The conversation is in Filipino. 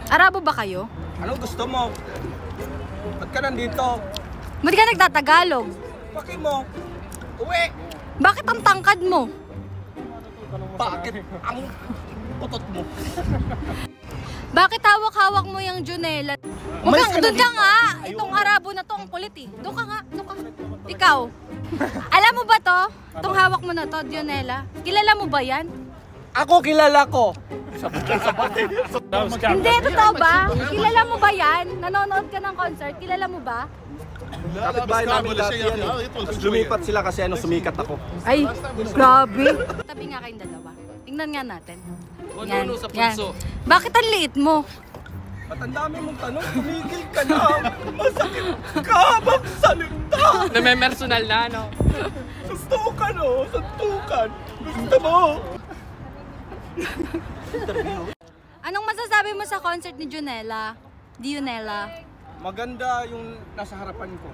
Arabo ba kayo? Anong gusto mo? Ba't ka nandito? Ba't ka nagtatagalog? Paki mo. Uwi! Bakit ang tangkad mo? Bakit ang putot mo? Bakit hawak-hawak mo yung Junela? Umalis ka na Doon ka dito. nga! Itong Arabo na to, ang kulit eh. Doon ka nga, doon ka. Ikaw. Alam mo ba to? Itong hawak mo na to, Junela. Kilala mo ba yan? Ako kilala ko. Hindi, totoo ba? Kilala mo ba yan? Nanonood ka ng concert, kilala mo ba? Kapit-bahay namin dati yan eh. Tapos lumipat sila kasi sumikat ako. Ay, grabe. Tabi nga kayong dalawa. Tingnan nga natin. Yan, yan. Bakit ang liit mo? At ang dami mong tanong, tumigil ka na. Masakit ka magsalita. Name-personal na, no? Suntukan o, suntukan. Gusto mo? Anong masasabi mo sa concert ni Junela? Dionela? Maganda yung nasa harapan ko.